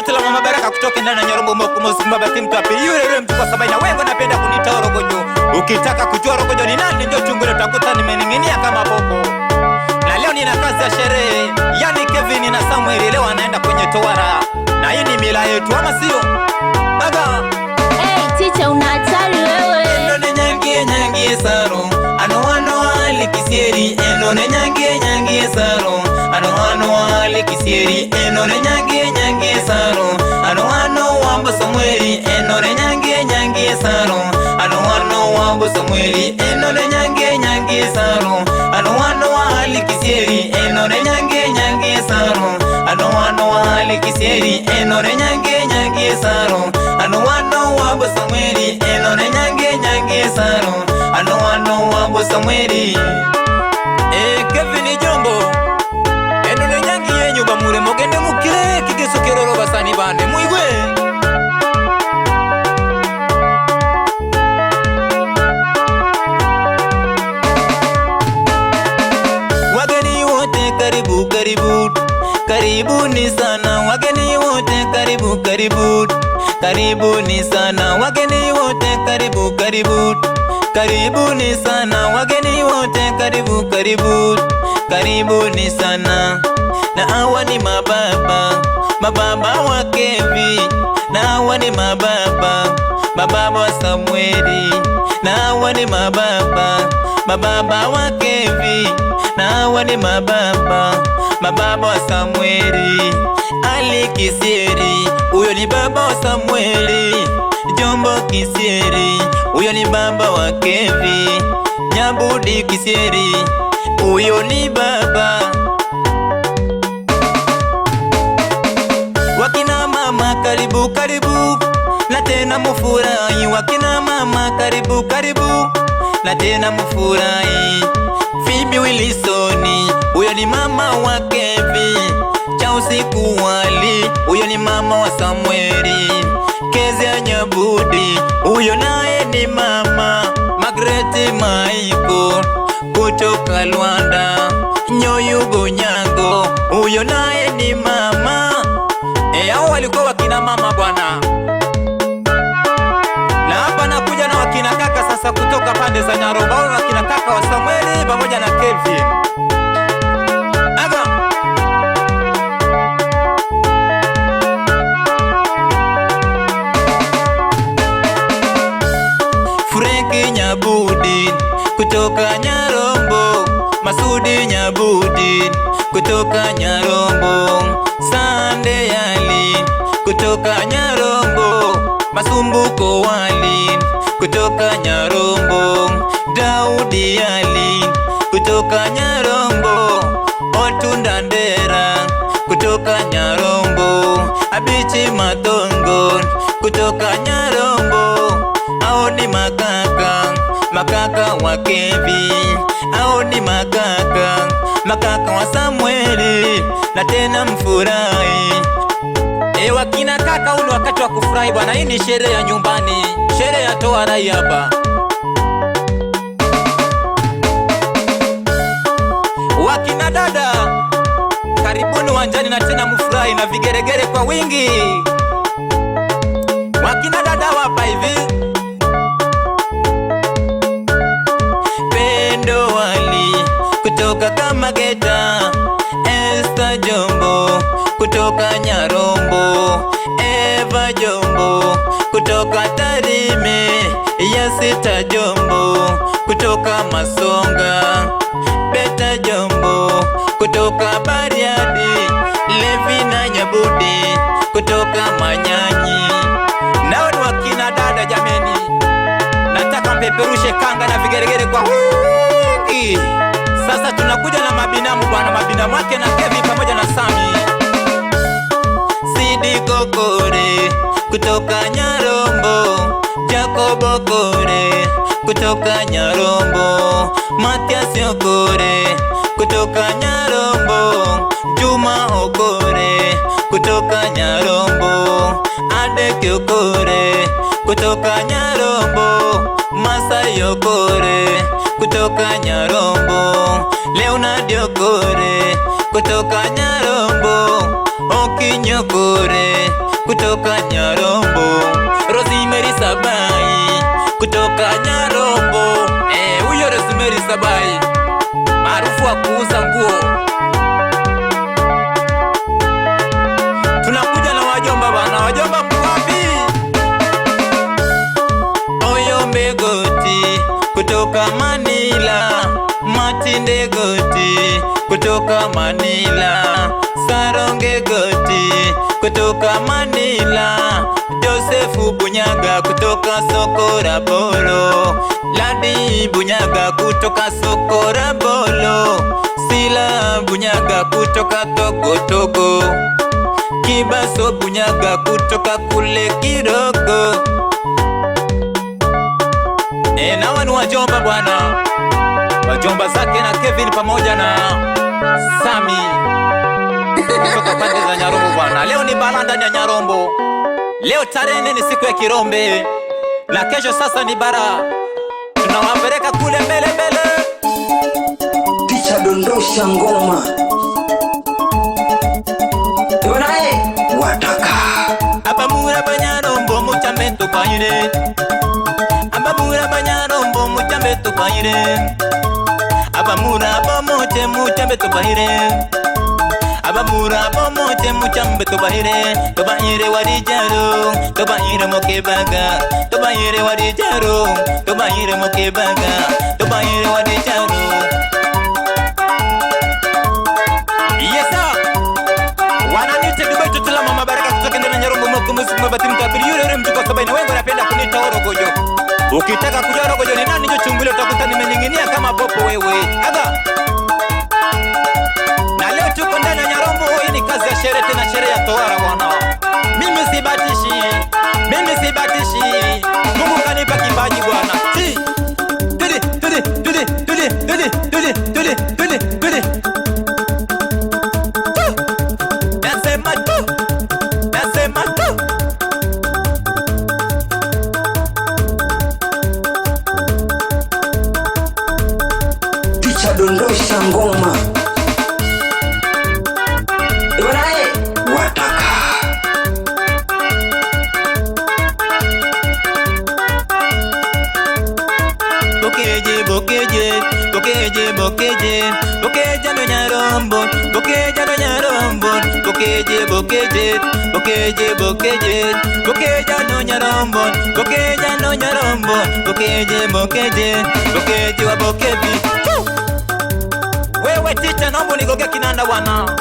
Tuti la Mama Baraka kutoka ndani ya Nyarombo Mokumosi Mbabati mtu api yule mtu kwa sababu na wengo napenda kunita Rogojo. Ukitaka kujua Rogojo ni nani ndio chungule utakuta nimening'inia kama popo. Na leo nina kazi ya sherehe, yani Kevin na Samuel leo anaenda kwenye tohara. Na hii ni mila yetu ama sio? Baga. Teacher una hatari wewe. Endo ne nyangie saro. Ano alikisieri endo ne nyangie saro. Ano alikisieri endo ne nyangie saro. Ano wambo Samueli endo ne nyangie saro. Ano wambo Samueli endo ne nyangie saro. Ano alikisieri endo ne nyangie saro. Ano alikisieri endo ne nyangie saro. Ano wambo Samueli endo ne nyangie saro. Ano wambo Samueli. Kevin Jombo endo ne nyangie nyumba mure mogende mukire kigeso keroro basani bande muigwe. Wageni wote karibu karibu, karibuni sana wageni wote karibu karibu, karibuni sana wageni wote karibu karibu, karibuni sana wageni wote karibu karibu, karibuni sana. Na hawa ni mababa wa Kevi, na hawa ni mababa wa Samueli, na hawa ni mababa wa Kevi, na hawa ni mababa wa Samueli. Ali Kisieri, huyo ni baba wa Samueli. Jombo Kisieri, huyo ni baba wa Kevi. Nyabudi Kisieri, huyo ni baba. Wakina mama karibu karibu, na tena mufurahi. Wakina mama karibu karibu, na tena mufurahi. Phoebe Wilsoni, huyo ni mama wa Kevi. Chausi Kuwali, huyo ni mama wa Samueli. Kezia Nyabudi, huyo naye ni mama. Margaret Maiko kutoka Luanda. Nyoyu Gonyango, huyo naye ni mama. Hao walikuwa wakina mama bwana. Na hapa nakuja na wakina kaka sasa kutoka pande za Nyarombo, wakina kaka wa Samueli pamoja na Kelvin. Aga Frank Nyabudi kutoka Nyarombo, Masudi Nyabudi kutoka Nyarombo, Sande Yali kutoka Nyarombo, Masumbuko Wali kutoka Nyarombo, Daudi Yali kutoka Nyarombo, Otunda Ndera kutoka Nyarombo, Abichi Matongo kutoka Nyarombo. Hao ni makaka wa Kevi. Hao ni makaka wa Samueli, na tena mfurahi. Wakina kaka, ule wakati wa kufurahi bwana. Hii ni sherehe ya nyumbani, sherehe ya tohara hapa. Wakina dada karibuni uwanjani, na tena mfurahi na vigeregere kwa wingi. Wakina dada wapa hivi. Pendo Wali kutoka Kamageta, Esther Jombo kutoka Nyarombo, Eva Jombo kutoka Tarime, Yasita Jombo kutoka Masonga, Beta Jombo kutoka Bariadi, Levina Nyabudi kutoka Manyanyi. Nao ni wakina dada jameni. Nataka mpeperushe kanga na vigeregere kwa wingi. Sasa tunakuja na mabinamu bwana, mabinamu wake na Kevin pamoja na Sami. Sidi Kokore kutoka Nyarombo, Jacobo Kore kutoka Nyarombo, Matias Okore kutoka Nyarombo, Juma Okore kutoka Nyarombo, Adek Okore kutoka Nyarombo, Masai Okore kutoka Nyarombo, Leonard Okore kutoka Nyarombo, Okinyo Okore kutoka Nyarombo, Rosemary Sabai kutoka Nyarombo. Huyo Rosemary Sabai maarufu wa kuuza nguo. Tunakuja na wajomba bana, wajomba mwapi? Oyombe Goti kutoka Manila, Matinde Goti kutoka Manila, Saronge Goti kutoka Manila, Josefu Bunyaga kutoka Sokorabolo, Ladi Bunyaga kutoka Sokorabolo, Sila Bunyaga kutoka Togo, Kibaso Bunyaga kutoka kule Kiroko. Nawa ni wajomba bwana, wajomba zake na Kevin pamoja na Sami kutoka pande za Nyarombo bwana. Leo ni bara ndani ya Nyarombo. Leo tarehe 4 ni siku ya Kirombe, na kesho sasa ni bara, tunawapeleka kule mbele mbele. Ticha dondosha ngoma yonae wataka Abamura Banyarombo muchambe tukaire, Abamura Banyarombo muchambe tukaire, Abamura bomoche muchambe tukaire, Abamura bomoche muchambe tukaire, tukaire warijaro, tukaire mokebaga, tukaire warijaro, tukaire mokebaga, tukaire warijaro. Yes sir. Wananiita Dubai tutala mama Baraka kutoka ndani ya Nyarombo moko musiku mabati mkabili yule mtuko sabai na wengi wanapenda kuniita Orogojo. Ukitaka kujua Orogojo ni nani, njoo chungulia utakuta nimening'inia kama popo wewe. Aga. Na leo tuko ndani ya Nyarombo, hii ni kazi ya sherehe, tena sherehe ya tohara bwana. Mimi sibatishi. Mungu kanipa kipaji bwana. Si. Tuli. Nasema tu. Ticha dondosha ngoma yonae wataka Bokeja no Nyarombo, bokeja no Nyarombo, bokeja no Nyarombo, bokeja wa bokebi. Wewe Ticha, naomba nigoge kinanda bwana.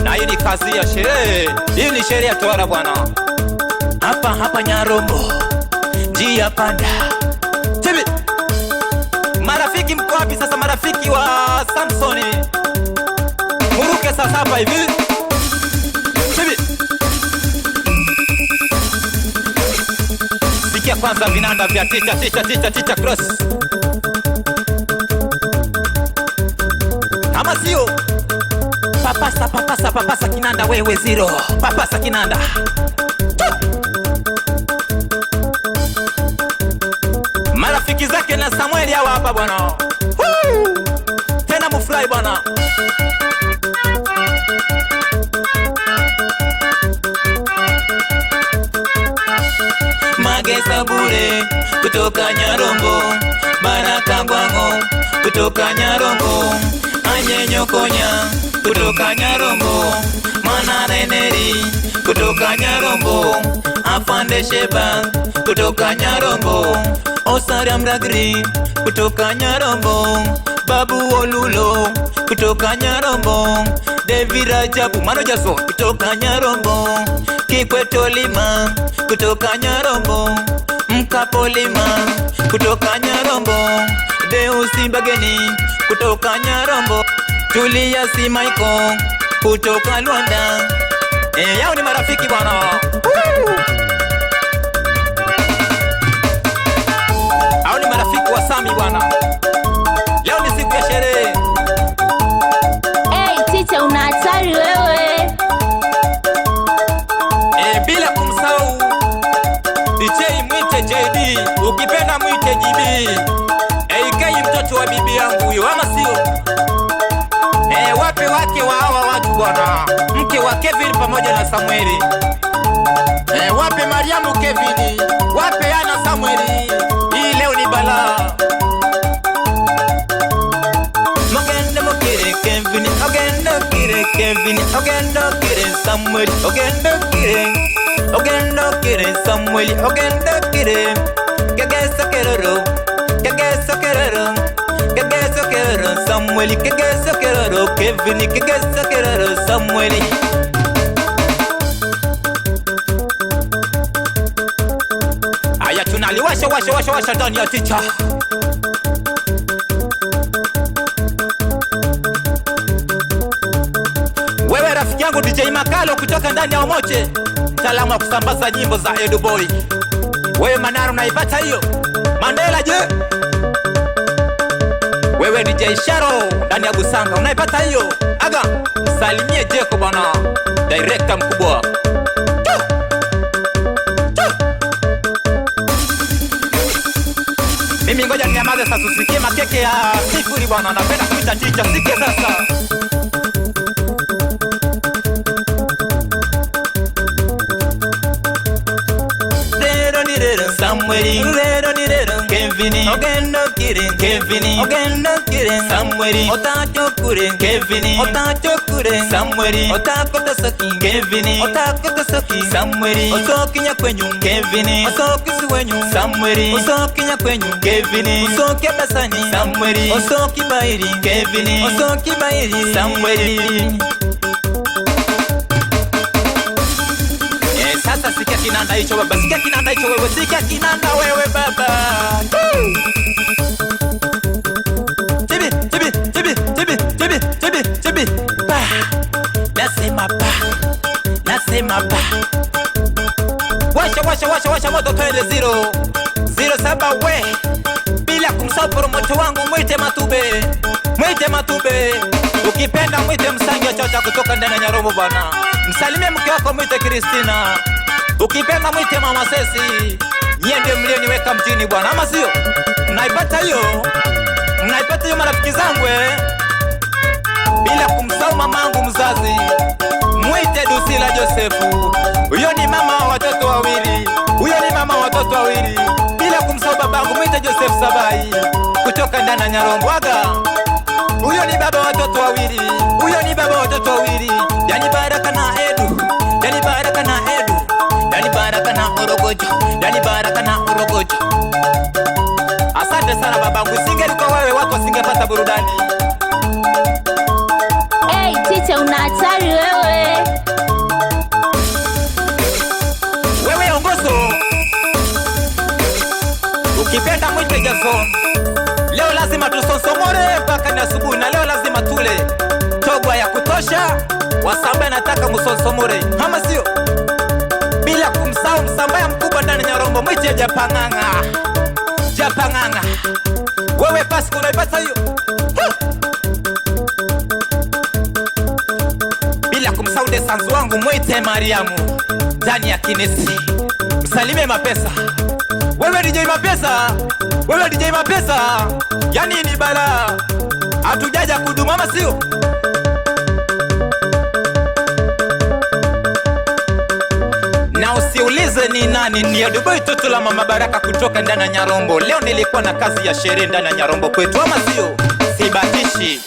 Na hii ni kazi ya sherehe, hii ni sherehe ya tohara bwana. Hapa Nyarombo, njia panda. Tibi. Marafiki mko wapi sasa, marafiki wa Samsoni? Muruke sasa hapa hivi. Tibi. Sikia kwanza vinanda vya Ticha Cross. Kama sio papasa kinanda wewe zero. Papasa kinanda. Marafiki zake na Samueli hawa hapa bwana. Tena mufurahi bwana. Magesa Bure kutoka Nyarombo, Baraka Gwango kutoka Nyarombo, Anyenyo Konya kutoka Nyarombo, Manare Neri kutoka Nyarombo, Afande Sheba kutoka Nyarombo, Osaria Mragri kutoka Nyarombo, Babu Olulo kutoka Nyarombo, David Rajabu Manojaso kutoka Nyarombo, Kikweto Lima kutoka Nyarombo, Mkapo Lima kutoka Nyarombo, Deusi Bageni kutoka Nyarombo, Julia Si Michael kutoka Luanda. Yao ni marafiki bwana. Hao ni marafiki wa Sami bwana. Leo ni siku ya sherehe. Ticha, una hatari wewe. Bila kumsahau DJ mwite JD, ukipenda mwite GB. AK mtoto wa bibi yangu huyo, ama sio? Wape wake wa hawa watu bwana, mke wa Kevin pamoja na Samueli. Wape Mariamu Kevin, wape Ana Samueli. Hii leo ni balaa. Ogendo kire Kevin, ogendo kire Kevin, ogendo kire Samueli, ogendo kire Samueli, ogendo kire. Kegeso keroro, kegeso keroro, kegeso keroro Samueli, kegeso keroro Kevin, kegeso keroro Samueli. Aya tunaliwasha ndani ya ticha. Wewe rafiki yangu DJ Makalo kutoka ndani ya Omoche, mtaalamu wa kusambaza nyimbo za Edu Boy. Wewe Manara unaipata hiyo? Mandela je? Wewe DJ Sharo ndani ya Busanga unaipata hiyo? Aga, salimie Jeko bwana, director mkubwa. Mimi ngoja niamaze sasa, usikie makeke ya sifuri bwana, napenda kuita chicha, sikie sasa. Samueli, Kevin, ogendo kire Kevin, ogendo kire Samueli, otachokure Kevin, otachokure Samueli, otakota soki Kevin, otakota soki Samueli, osokinya kwenyu Kevin, osokisi wenyu Samueli, osokinya kwenyu Kevin, osoki basani Samueli, osoki bairi Kevin, osoki bairi Samueli. Sasa sikia kinanda hicho baba, sikia kinanda hicho wewe, sikia kinanda wewe baba. Tibi, tibi, tibi, tibi, tibi, tibi, tibi. Pa. Nasema pa. Nasema pa. Washa moto twende 07 we. Bila kumsahau promoter wangu Mwite Matube. Mwite Matube. Ukipenda mwite Msangi wa Chacha kutoka ndani ya Nyarombo bwana. Msalimie mke wako mwite Kristina. Ukipenda mwite Mama Sesi. Yeye ndiye mlioniweka mjini bwana, ama sio? Mnaipata hiyo? Mnaipata hiyo marafiki zangu Bila kumsahau mamangu mzazi mwite Dusila Josefu. Huyo ni mama wa watoto wawili. Huyo ni mama wa watoto wawili. Bila kumsahau babangu mwite Joseph Sabai kutoka ndani ya Nyarombo. Aga. Huyo ni baba wa watoto wawili. Huyo ni baba wa watoto wawili. Yani Baraka na Edu. Yani Baraka na Edu. Yani Baraka na Orogojo. Yani Baraka na Orogojo. Asante sana babangu. Singelikuwa wewe watu wasingepata burudani. Hey, ticha una hatari wewe. Wewe ongozo. Ukipenda mwite Jason. Leo lazima tusonsomore mpaka ni asubuhi, na leo lazima tule togwa ya kutosha. Wasamba nataka musonsomore, ama sio? Bila kumsahau msambaya mkubwa ndani ya Nyarombo mwite Japanganga. Japanganga. Wewe pasi unaipata hiyo? Bila kumsahau desanzu wangu mwite Mariamu ndani ya Kinesi. Msalimie Mapesa. Wewe DJ Mapesa. Wewe DJ Mapesa. Yani ni bala. Hatujaja kuduma, ama sio? Na usiulize ni nani, ni Edu Boy toto la Mama Baraka kutoka ndani ya Nyarombo. Leo nilikuwa na kazi ya sherehe ndani ya Nyarombo kwetu, ama sio? Sibatishi.